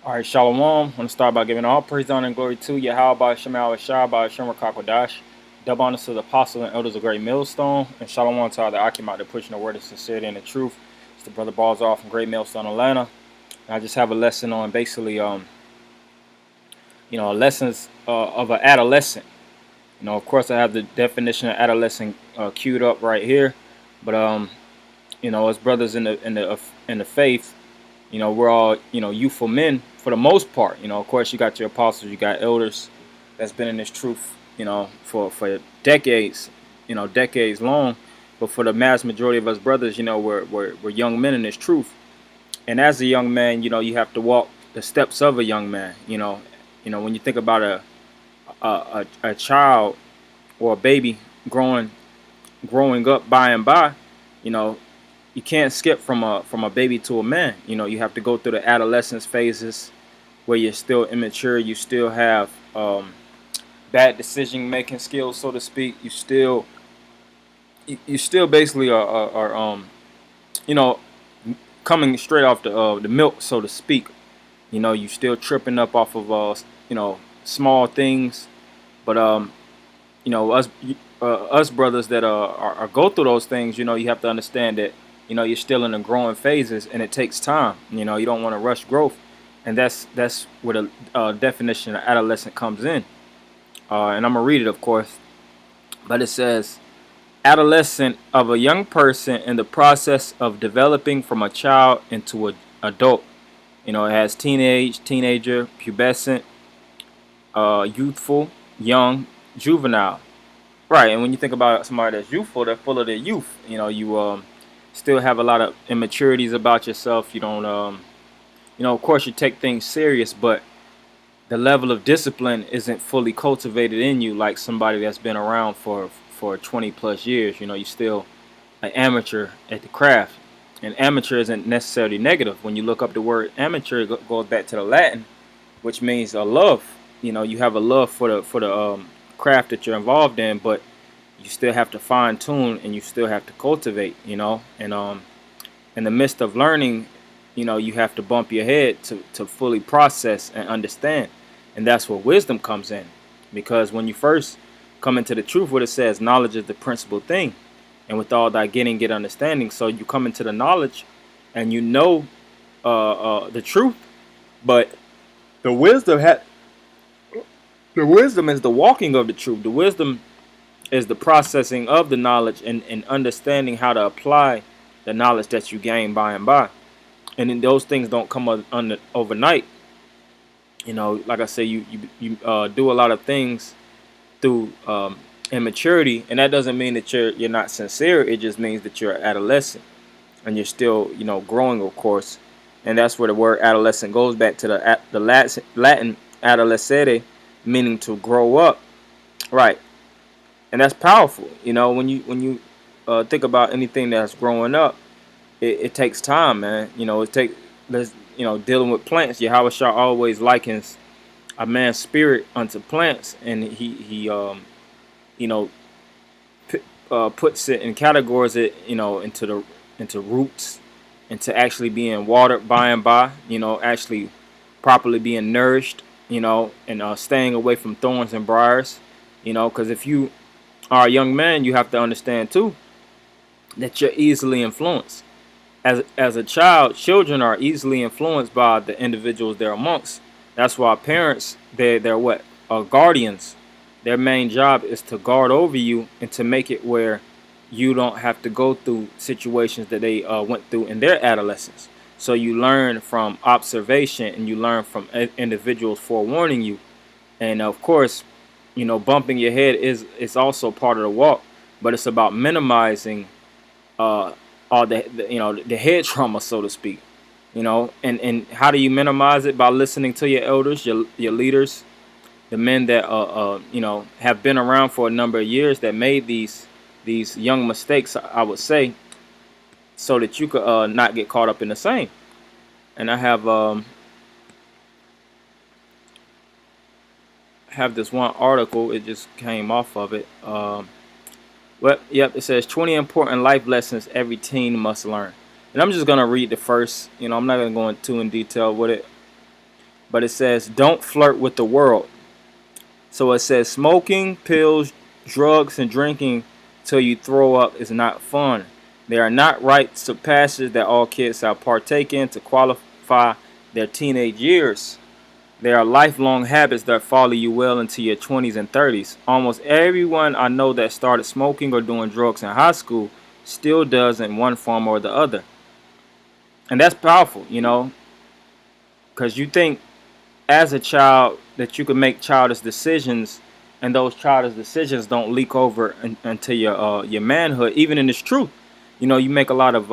All right, Shalom. I want to start by giving all praise, honor, and glory to Yahweh, Shemal, Shah, by Shem, Rakakwadash. Double honors to the apostles and elders of Great Millstone. And Shalom to all the Akim out there pushing the word of sincerity and the truth. It's the brother Balzar from Great Millstone, Atlanta. And I just have a lesson on basically, lessons of an adolescent. Of course, I have the definition of adolescent queued up right here. But as brothers in the faith, we're all, youthful men for the most part. Of course, you got your apostles, you got elders that's been in this truth, for decades, decades long. But for the mass majority of us brothers, we're young men in this truth. And as a young man, you have to walk the steps of a young man. When you think about a child or a baby growing up by and by, you know, you can't skip from a baby to a man. You have to go through the adolescence phases where you're still immature. You still have bad decision making skills, so to speak. You still basically are you know coming straight off the milk, so to speak. You still tripping up off of small things, but us brothers that are go through those things, you have to understand that you're still in the growing phases, and it takes time. You don't want to rush growth, and that's where the definition of adolescent comes in. And I'm gonna read it, of course, but it says adolescent of a young person in the process of developing from a child into an adult. It has teenager, pubescent, youthful, young, juvenile. Right, and when you think about somebody that's youthful, they're full of their youth. You still have a lot of immaturities about yourself. You don't, of course, you take things serious, but the level of discipline isn't fully cultivated in you like somebody that's been around for 20 plus years. You're still an amateur at the craft, and amateur isn't necessarily negative. When you look up the word amateur, it goes back to the Latin, which means a love. You have a love for the craft that you're involved in, but you still have to fine tune and you still have to cultivate. And in the midst of learning, you have to bump your head to fully process and understand, and that's where wisdom comes in. Because when you first come into the truth, what it says, knowledge is the principal thing, and with all thy getting, get understanding. So you come into the knowledge, and the truth, but the wisdom ha- the wisdom is the walking of the truth. The wisdom is the processing of the knowledge, and understanding how to apply the knowledge that you gain by and by. And then those things don't come overnight. Like I say, you do a lot of things through immaturity, and that doesn't mean that you're not sincere. It just means that you're an adolescent, and you're still growing, of course. And that's where the word adolescent goes back to the Latin adolescere, meaning to grow up, right? And that's powerful. When you think about anything that's growing up, it takes time, man. Dealing with plants. Yahweh Shah always likens a man's spirit unto plants, and he you know puts it and categories it into roots, into actually being watered by and by. Actually properly being nourished. And staying away from thorns and briars. Because if you are a young man, you have to understand too that you're easily influenced. As a child, children are easily influenced by the individuals they're amongst. That's why parents, they're what? Guardians. Their main job is to guard over you and to make it where you don't have to go through situations that they went through in their adolescence. So you learn from observation, and you learn from individuals forewarning you. And of course, bumping your head is also part of the walk, but it's about minimizing uh, all the head trauma, so to speak. And how do you minimize it? By listening to your elders, your leaders, the men that have been around for a number of years, that made these young mistakes, I would say, so that you could not get caught up in the same. And I have this one article. It just came off of it. Well, yep, it says 20 important life lessons every teen must learn. And I'm just gonna read the first. I'm not gonna go into in detail with it. But it says don't flirt with the world. So it says smoking, pills, drugs, and drinking till you throw up is not fun. They are not rites of passage that all kids shall partake in to qualify their teenage years. They are lifelong habits that follow you well into your 20s and 30s. Almost everyone I know that started smoking or doing drugs in high school still does in one form or the other. And that's powerful, because you think as a child that you can make childish decisions, and those childish decisions don't leak over into your manhood. Even in its truth, you make a lot of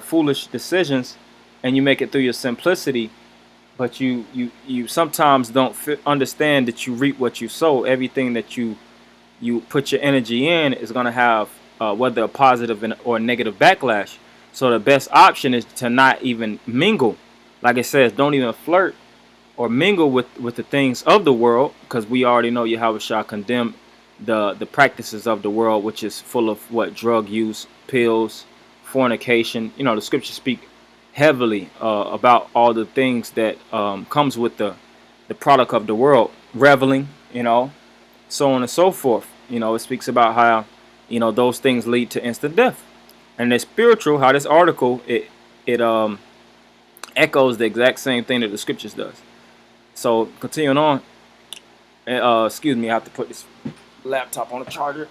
foolish decisions, and you make it through your simplicity. But you sometimes don't understand that you reap what you sow. Everything that you put your energy in is going to have whether a positive or negative backlash. So the best option is to not even mingle. Like it says, don't even flirt or mingle with the things of the world, because we already know Yahweh shall condemn the practices of the world, which is full of what? Drug use, pills, fornication. The scriptures speak heavily about all the things that comes with the product of the world, reveling, so on and so forth. It speaks about how those things lead to instant death. And it's spiritual, how this article it echoes the exact same thing that the scriptures does. So continuing on, excuse me, I have to put this laptop on the charger.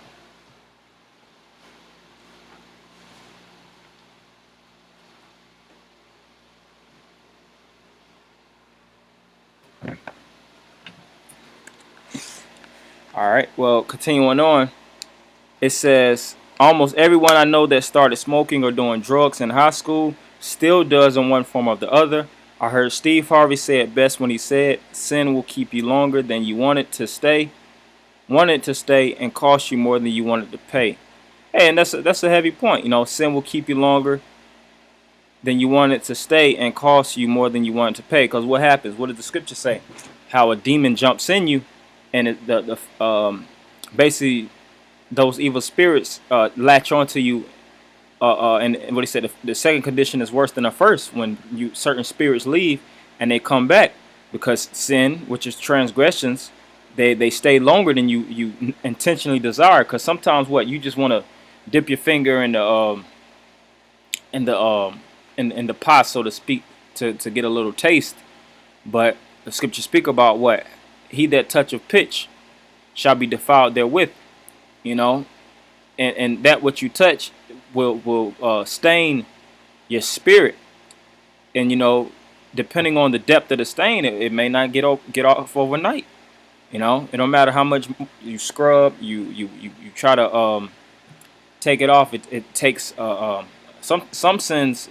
All right, well, continuing on, it says almost everyone I know that started smoking or doing drugs in high school still does in one form or the other. I heard Steve Harvey say it best when he said, "Sin will keep you longer than you want it to stay, and cost you more than you want it to pay." Hey, and that's a heavy point. Sin will keep you longer than you want it to stay, and cost you more than you want it to pay. Because what happens? What did the scripture say? How a demon jumps in you, and basically those evil spirits latch onto you. And what he said, the second condition is worse than the first. When certain spirits leave and they come back, because sin, which is transgressions, they stay longer than you intentionally desire. Because sometimes what you just want to dip your finger in the pot, so to speak, to get a little taste. But the scriptures speak about what? He that toucheth pitch shall be defiled therewith. And that what you touch will stain your spirit. And depending on the depth of the stain, it may not get off overnight. It don't matter how much you scrub, you try to take it off. It takes some sins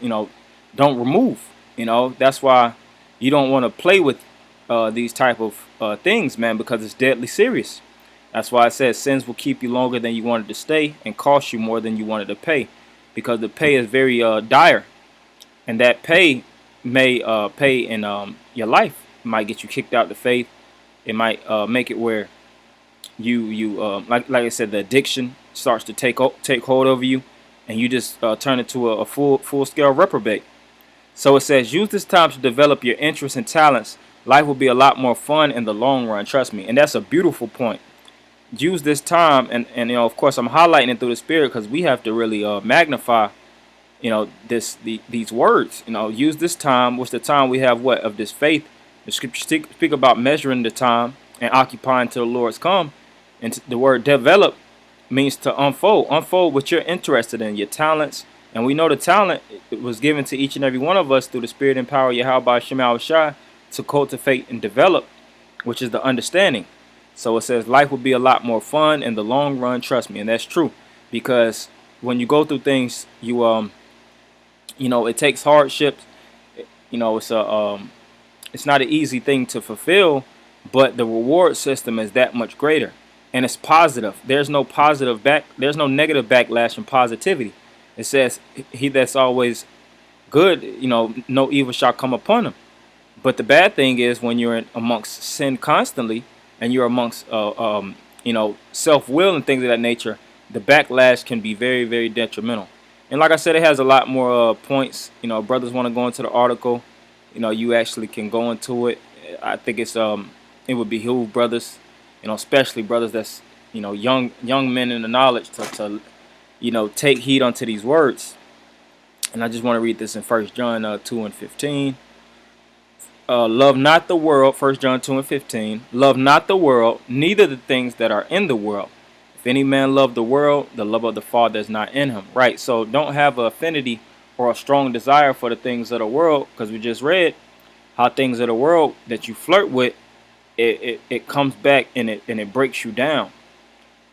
don't remove. That's why you don't want to play with these type of things, man, because it's deadly serious. That's why it says sins will keep you longer than you wanted to stay, and cost you more than you wanted to pay, because the pay is very dire, and that pay may pay in your life. It might get you kicked out of the faith. It might make it where you like I said, the addiction starts to take hold over you, and you just turn into a full scale reprobate. So it says, use this time to develop your interests and talents. Life will be a lot more fun in the long run. Trust me, and that's a beautiful point. Use this time, and of course I'm highlighting it through the spirit, because we have to really magnify these words. Use this time, which the time we have what of this faith. The scriptures speak about measuring the time and occupying till the Lord's come. And the word develop means to unfold what you're interested in, your talents. And we know the talent was given to each and every one of us through the spirit and power of Yahweh Shema Shai to cultivate and develop, which is the understanding. So it says life will be a lot more fun in the long run. Trust me, and that's true, because when you go through things, it takes hardships. It's not an easy thing to fulfill, but the reward system is that much greater, and it's positive. There's no there's no negative backlash from positivity. It says he that's always good, no evil shall come upon him. But the bad thing is when you're amongst sin constantly, and you're amongst self-will and things of that nature, the backlash can be very, very detrimental. And like I said, it has a lot more points. Brothers want to go into the article You actually can go into it. I think it would behoove brothers, especially brothers that's young men in the knowledge to take heed unto these words. And I just want to read this in First John 2:15. Love not the world, 1 John 2:15. Love not the world, neither the things that are in the world. If any man love the world, the love of the Father is not in him. Right? So don't have an affinity or a strong desire for the things of the world, because we just read how things of the world that you flirt with, it comes back and it breaks you down.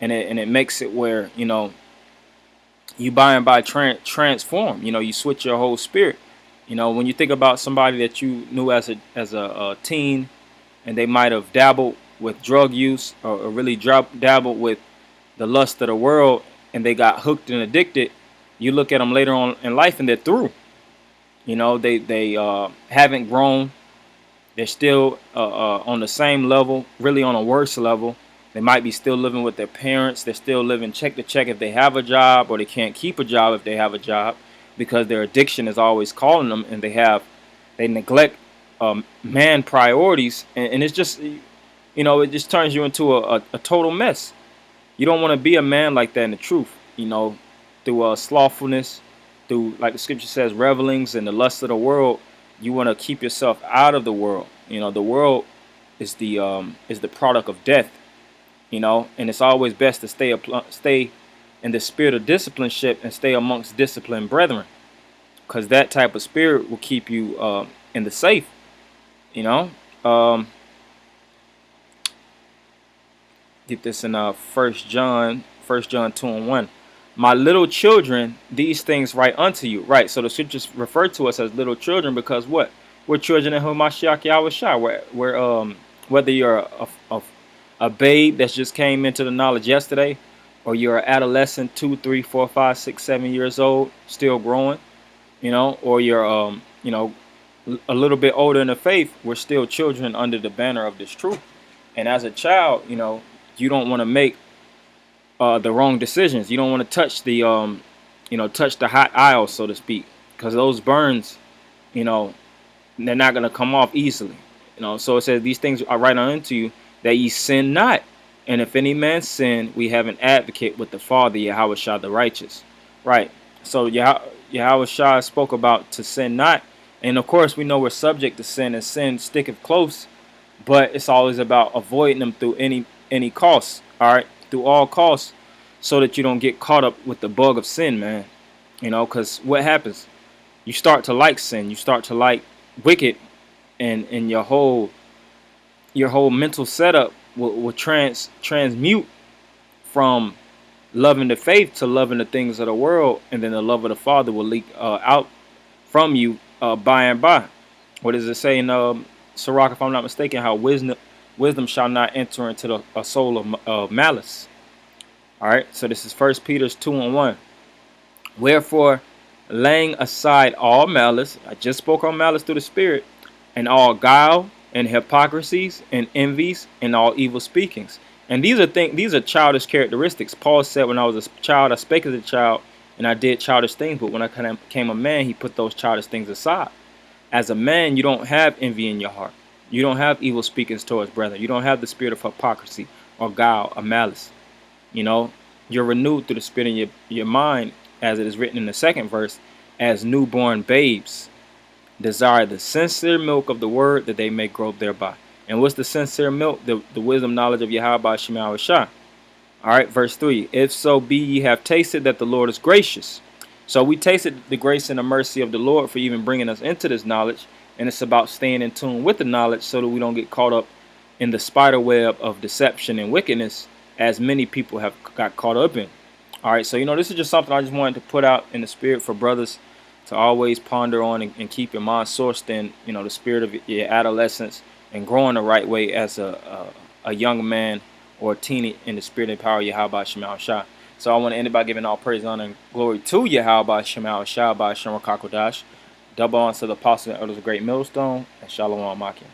And it makes it where, you by and by transform. You switch your whole spirit. When you think about somebody that you knew as a teen, and they might have dabbled with drug use, or really dabbled with the lust of the world, and they got hooked and addicted. You look at them later on in life, and they're through. They haven't grown. They're still on the same level, really on a worse level. They might be still living with their parents. They're still living check to check if they have a job, or they can't keep a job if they have a job, because their addiction is always calling them, and they neglect man priorities, and it's just it just turns you into a total mess. You don't want to be a man like that in the truth. Through slothfulness, through, like the scripture says, revelings and the lust of the world. You want to keep yourself out of the world. The world is the product of death. And it's always best to stay in the spirit of discipleship and stay amongst disciplined brethren, because that type of spirit will keep you in the safe. Get this in First John 2:1. My little children, these things write unto you. Right. So the scriptures refer to us as little children because what? We're children in Hamashiach Yahweh Shai. Whether you're a babe that's just came into the knowledge yesterday, or you're an adolescent, 2, 3, 4, 5, 6, 7 years old, still growing, or you're a little bit older in the faith, we're still children under the banner of this truth. And as a child, you don't want to make the wrong decisions. You don't want to touch the hot aisle, so to speak, because those burns, they're not going to come off easily. So it says these things are right unto you, that ye sin not. And if any man sin, we have an advocate with the Father, Yahweh Shah the righteous. Right. So Yahweh Shah spoke about to sin not. And of course, we know we're subject to sin, and sin sticketh close. But it's always about avoiding them through any cost. All right. Through all costs, so that you don't get caught up with the bug of sin, man. Because what happens? You start to like sin. You start to like wicked, and your whole mental setup will transmute from loving the faith to loving the things of the world, and then the love of the Father will leak out from you by and by. What does it say in Sirach, if I'm not mistaken? How wisdom shall not enter into a soul of malice. All right, so this is 1 Peter 2:1. Wherefore, laying aside all malice, I just spoke on malice through the Spirit, and all guile and hypocrisies and envies and all evil speakings. And these are childish characteristics. Paul said, when I was a child, I spake as a child, and I did childish things. But when I became a man, he put those childish things aside. As a man, you don't have envy in your heart. You don't have evil speakings towards brethren. You don't have the spirit of hypocrisy or guile or malice. You're renewed through the spirit in your mind, as it is written in the second verse, as newborn babes desire the sincere milk of the word, that they may grow thereby. And what's the sincere milk? The wisdom, knowledge of Yahweh Shema Shah. All right, verse 3. If so be ye have tasted that the Lord is gracious. So we tasted the grace and the mercy of the Lord for even bringing us into this knowledge. And it's about staying in tune with the knowledge so that we don't get caught up in the spider web of deception and wickedness, as many people have got caught up in. All right, so this is just something I just wanted to put out in the spirit for brothers to always ponder on, and keep your mind sourced in the spirit of your adolescence, and growing the right way as a young man or a teeny in the spirit and power of Yahweh Shema Shah. So I want to end it by giving all praise, honor, and glory to Yahweh Shema Shah by Shem Kakodash. Double on to the apostle and elders of Great Millstone, and Shalom Makim.